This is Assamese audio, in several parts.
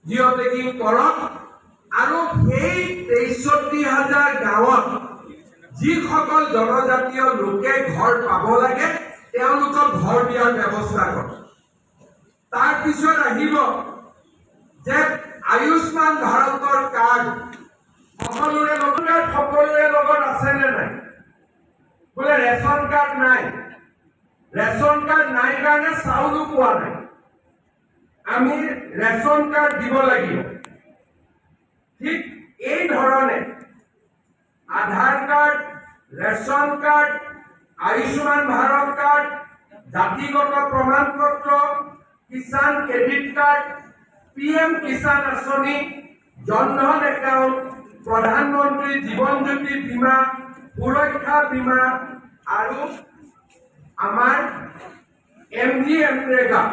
জিঅ'টেকিং কৰক আৰু সেই ৬৩,০০০ গাঁৱত যিসকল জনজাতীয় লোকে ঘৰ পাব লাগে তেওঁলোকক ঘৰ দিয়াৰ ব্যৱস্থা কৰক। তাৰ পিছত আহিব যে আয়ুষ্মান ভাৰতৰ কাৰ্ড সকলোৰে লগত আছে নে নাই? বোলে ৰেচন কাৰ্ড নাই, ৰেচন কাৰ্ড নাই কাৰণে চাউলো পোৱা নাই। আমি ৰেচন কাৰ্ড দিব লাগিব। ঠিক এই ধৰণে Aadhaar card, ration card, Ayushman Bharat card, জাতিগত প্ৰমাণ পত্ৰ, Kisan credit card, PM Kisan আঁচনি, জনধন একাউণ্ট, প্ৰধানমন্ত্ৰী জীৱন জ্যোতি বীমা, সুৰক্ষা বীমা আৰু আমাৰ MGNREGA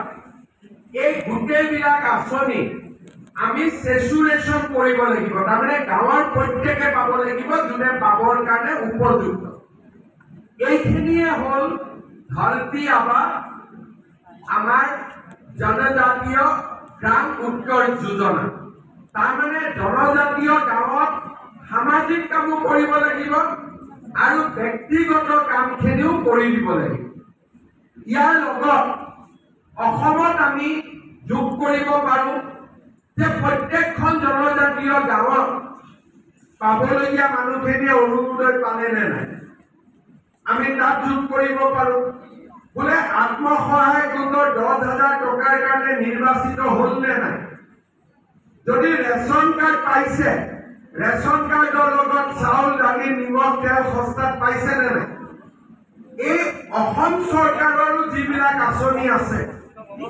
এই গোটেইবিলাক আঁচনি আমি সেচুৰেশন কৰিব লাগিব। তাৰমানে গাঁৱৰ প্ৰত্যেকে পাব লাগিব যোনে পাবৰ কাৰণে উপযুক্ত। এইখিনিয়ে হ'ল ধৰতী আবা আমাৰ জনজাতীয় গ্ৰাম উৎকৰ্ষ যোজনা। তাৰমানে জনজাতীয় গাঁৱত সামাজিক কামো কৰিব লাগিব আৰু ব্যক্তিগত কামখিনিও কৰি দিব লাগিব। ইয়াৰ লগত অসমত আমি যোগ কৰিব পাৰোঁ যে প্ৰত্যেকখন জনজাতীয় গাঁৱত পাবলগীয়া মানুহখিনিয়ে অৰুণোদয় পালে নে নাই, আমি তাত যোগ কৰিব পাৰোঁ। বোলে আত্মসহায়ক গোটৰ 10,000 টকাৰ কাৰণে নিৰ্বাচিত হ'ল নে নাই? যদি ৰেচন কাৰ্ড পাইছে, ৰেচন কাৰ্ডৰ লগত চাউল, দালি, নিমখ, তেল সস্তাত পাইছে নে নাই? এই অসম চৰকাৰৰো যিবিলাক আঁচনি আছে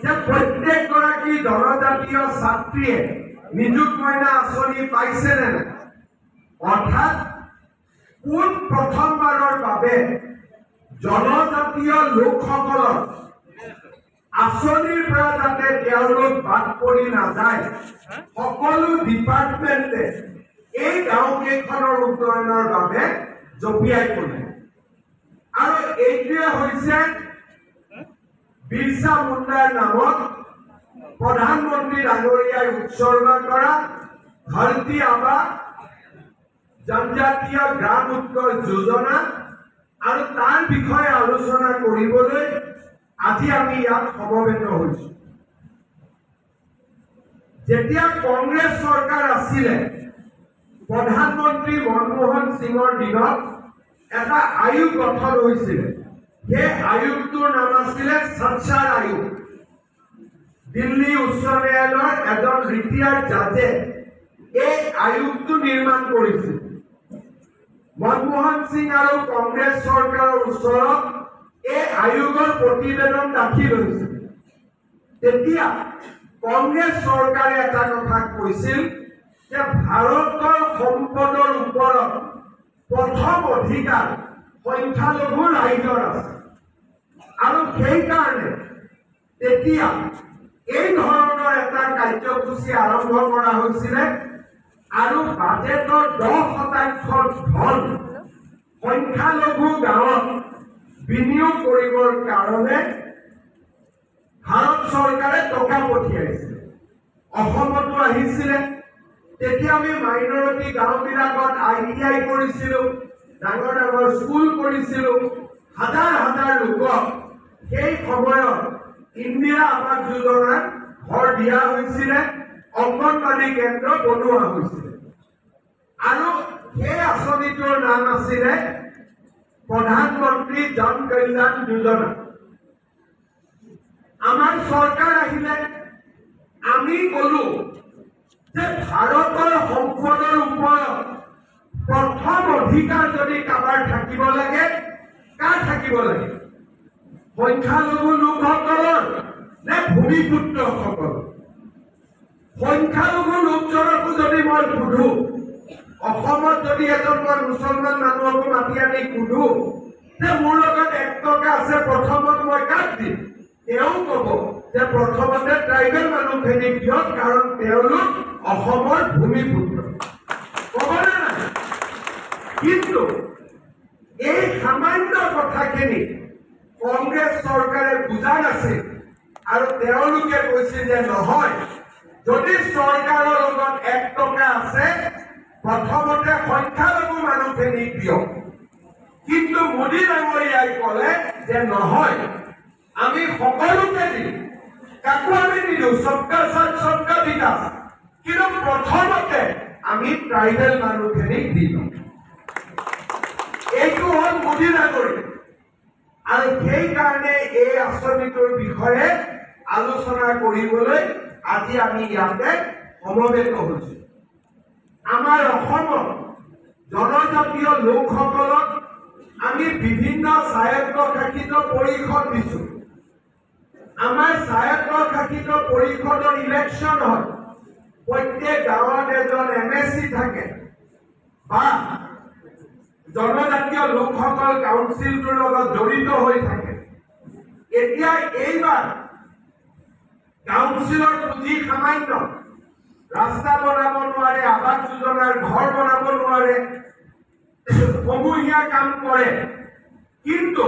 যে প্ৰত্যেকগৰাকী জনজাতীয় ছাত্ৰীয়ে নিযুত মইনা আঁচনি পাইছে নে নাই? অৰ্থাৎ পোন প্ৰথমবাৰৰ বাবে জনজাতীয় লোকসকলৰ আঁচনিৰ পৰা যাতে তেওঁলোক বাদ পৰি নাযায়, সকলো ডিপাৰ্টমেণ্টে এই গাঁওকেইখনৰ উন্নয়নৰ বাবে জঁপিয়াই পৰে। আৰু এইটোৱে হৈছে বিৰছা মুণ্ডাৰ নামত প্ৰধানমন্ত্ৰী ডাঙৰীয়াই উৎসৰ্গ কৰা ধৰতী আবা জনজাতীয় গ্ৰাম উৎকৰ্ষ যোজনা। আৰু তাৰ বিষয়ে আলোচনা কৰিবলৈ আজি আমি ইয়াত সমবেত হৈছো। যেতিয়া কংগ্ৰেছ চৰকাৰ আছিলে, প্ৰধানমন্ত্ৰী মনমোহন সিঙৰ দিনত এটা আয়োগ গঠন হৈছিলে। সেই আয়োগটোৰ নাম আছিলে সঞ্চাৰ আয়োগ। দিল্লী উচ্চ ন্যায়ালয়ৰ এজন ৰিটায়াৰ্ড জাজে এই আয়োগটো নিৰ্মাণ কৰিছিল। মনমোহন সিং আৰু কংগ্ৰেছ চৰকাৰৰ ওচৰত এই আয়োগৰ প্ৰতিবেদন দাখিল হৈছিল। তেতিয়া কংগ্ৰেছ চৰকাৰে এটা কথা কৈছিল যে ভাৰতৰ সম্পদৰ ওপৰত প্ৰথম অধিকাৰ সংখ্যালঘু ৰাইজৰ আছে। আৰু সেইকাৰণে তেতিয়া এই ধৰণৰ এটা কাৰ্যসূচী আৰম্ভ কৰা হৈছিলে আৰু বাজেটৰ 10% ধন সংখ্যালঘু গাঁৱত বিনিয়োগ কৰিবৰ কাৰণে ভাৰত চৰকাৰে টকা পঠিয়াইছিল। অসমতো আহিছিলে। তেতিয়া আমি মাইনৰিটি গাঁওবিলাকত ITI কৰিছিলোঁ, ডাঙৰ ডাঙৰ স্কুল কৰিছিলোঁ, হাজাৰ হাজাৰ লোকক সেই সময়ত ইন্দিৰা আৱাস যোজনাত ঘৰ দিয়া হৈছিলে, অংগনবাড়ী কেন্দ্ৰ বনোৱা হৈছিলে। আৰু সেই আঁচনিটোৰ নাম আছিলে প্ৰধানমন্ত্ৰী জন কল্যাণ যোজনা। আমাৰ চৰকাৰ আহিলে, আমি কলো যে ভাৰতৰ সম্পদৰ ওপৰত প্ৰথম অধিকাৰ যদি কাবাৰ থাকিব লাগে, কাৰ থাকিব লাগে? সংখ্যালঘু লোকসকলৰ নে ভূমিপুত্ৰসকলৰ? সংখ্যালঘু লোকজনকো যদি মই সুধো, অসমত যদি এজন মই মুছলমান মানুহকো মাতি আনি সুধো যে মোৰ লগত 1 টকা আছে, প্ৰথমত মই কাক দিম? তেওঁ ক'ব যে প্ৰথমতে ট্ৰাইবেল মানুহখিনিক দিয়ক, কাৰণ তেওঁলোক অসমৰ ভূমিপুত্ৰ। ক'বনে নাই? কিন্তু এই সামান্য কথাখিনি কংগ্ৰেছ চৰকাৰে বুজা নাছিল আৰু তেওঁলোকে কৈছিল যে নহয়, যদি চৰকাৰৰ লগত 1 টকা আছে প্ৰথমতে সংখ্যালঘু মানুহখিনিক দিয়ক, কিন্তু মোদী ডাঙৰীয়াই ক'লে যে নহয়, আমি সকলোকে দিম, কাকো আমি নিদিওঁ, সবকা সাথ সবকা বিকাশ, কিন্তু প্ৰথমতে আমি ট্ৰাইবেল মানুহখিনিক দিম। এইটো হ'ল মোদী ডাঙৰীয়া। আৰু সেইকাৰণে এই আঁচনিটোৰ বিষয়ে আলোচনা কৰিবলৈ আজি আমি ইয়াতে সমবেত হৈছো। আমাৰ অসমত জনজাতীয় লোকসকলক আমি বিভিন্ন স্বায়ত্তশাসিত পৰিষদ দিছো। আমাৰ স্বায়ত্তশাসিত পৰিষদৰ ইলেকশ্যন হয়, প্ৰত্যেক গাঁৱত এজন MSC থাকে বা জনজাতীয় লোকসকল কাউন্সিলটোৰ লগত জড়িত হৈ থাকে। এতিয়া এইবাৰ কাউন্সিলৰ পুঁজি সামান্য, ৰাস্তা বনাব নোৱাৰে, আৱাস যোজনাৰ ঘৰ বনাব নোৱাৰে, সমূহীয়া কাম কৰে, কিন্তু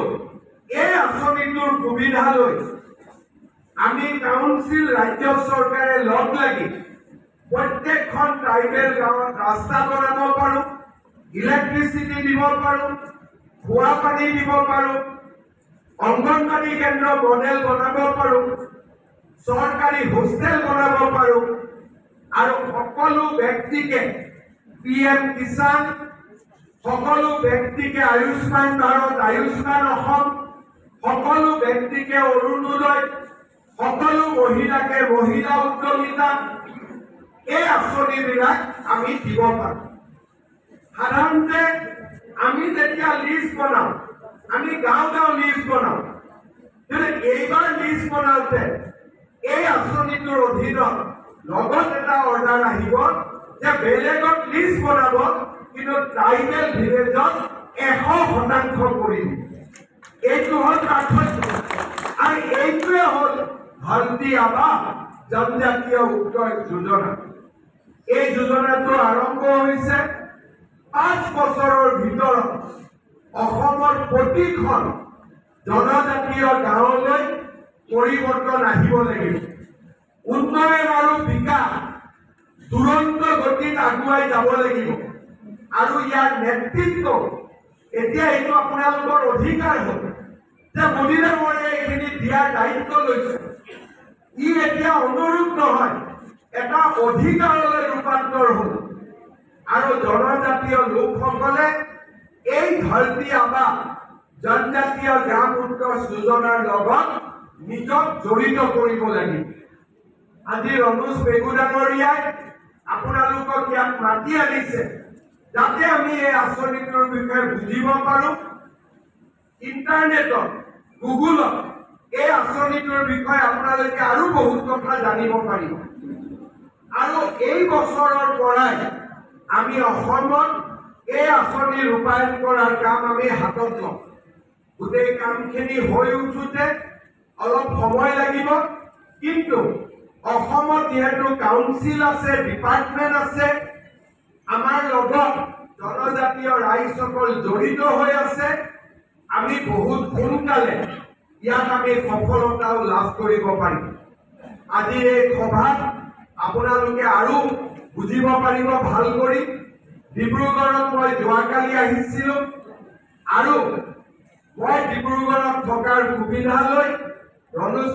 এই আঁচনিটোৰ সুবিধা লৈ আমি কাউন্সিল ৰাজ্য চৰকাৰে লগ লাগি প্ৰত্যেকখন ট্ৰাইবেল গাঁৱত ৰাস্তা বনাব পাৰোঁ, ইলেক্ট্ৰিচিটি দিব পাৰোঁ, খোৱা পানী দিব পাৰোঁ, অংগনবাড়ী কেন্দ্ৰ মডেল বনাব পাৰোঁ, চৰকাৰী হোষ্টেল বনাব পাৰোঁ, আৰু সকলো ব্যক্তিকে PM কিষাণ, সকলো ব্যক্তিকে আয়ুষ্মান ভাৰত, আয়ুষ্মান অসম, সকলো ব্যক্তিকে অৰুণোদয়, সকলো মহিলাকে মহিলা উদ্যমিতা, এই আঁচনিবিলাক আমি দিব পাৰোঁ। সাধাৰণতে আমি যেতিয়া লিষ্ট বনাওঁ, আমি গাঁও গাঁও লিষ্ট বনাওঁ, কিন্তু এইবাৰ লিষ্ট বনাওঁতে এই আঁচনিটোৰ অধীনত লগত এটা অৰ্ডাৰ আহিব যে বেলেগত লিষ্ট বনাব, কিন্তু ট্ৰাইবেল ভিলেজত 100% কৰি দিব। এইটো হ'ল পাৰ্থক্য। আৰু এইটোৱে হ'ল ধৰতী আবা জনজাতীয় উন্নয়ন যোজনা। এই যোজনাটো আৰম্ভ হৈছে 5 বছৰৰ ভিতৰত অসমৰ প্ৰতিখন জনজাতীয় গাঁৱলৈ পৰিৱৰ্তন আহিব লাগিব। উন্নয়ন আৰু বিকাশ দুৰন্ত গতিত আগুৱাই যাব লাগিব। আৰু ইয়াৰ নেতৃত্ব এতিয়া এইটো আপোনালোকৰ অধিকাৰ হ'ল যে মোদী ডাঙৰীয়াই এইখিনি দিয়াৰ দায়িত্ব লৈছে। ই এতিয়া অনুৰোধ নহয়, এটা অধিকাৰলৈ ৰূপান্তৰ হ'ল। আৰু জনজাতীয় লোকসকলে এই ধৰতী আবা জনজাতীয় গ্ৰাম উৎকৰ্ষ যোজনাৰ লগত নিজক জড়িত কৰিব লাগিব। আজি ৰমেশ পেগু ডাঙৰীয়াই আপোনালোকক ইয়াত মাতি আনিছে যাতে আমি এই আঁচনিটোৰ বিষয়ে বুজিব পাৰোঁ। ইণ্টাৰনেটত, গুগলত এই আঁচনিটোৰ বিষয়ে আপোনালোকে আৰু বহুত কথা জানিব পাৰিব। আৰু এই বছৰৰ পৰাই আমি অসমত এই আঁচনি ৰূপায়ণ কৰাৰ কাম আমি হাতত লওঁ। গোটেই কামখিনি হৈ উঠোতে অলপ সময় লাগিব, কিন্তু অসমত যিহেতু কাউন্সিল আছে, ডিপাৰ্টমেণ্ট আছে, আমাৰ লগত জনজাতীয় ৰাইজসকল জড়িত হৈ আছে, আমি বহুত সোনকালে ইয়াত আমি সফলতাও লাভ কৰিব পাৰিম। আজিৰ এই সভাত আপোনালোকে আৰু বুজিব পাৰিব ভাল কৰি। ডিব্ৰুগড়ত মই যোৱাকালি আহিছিলোঁ, আৰু মই ডিব্ৰুগড়ত থকাৰ সুবিধা লৈ ৰমেশ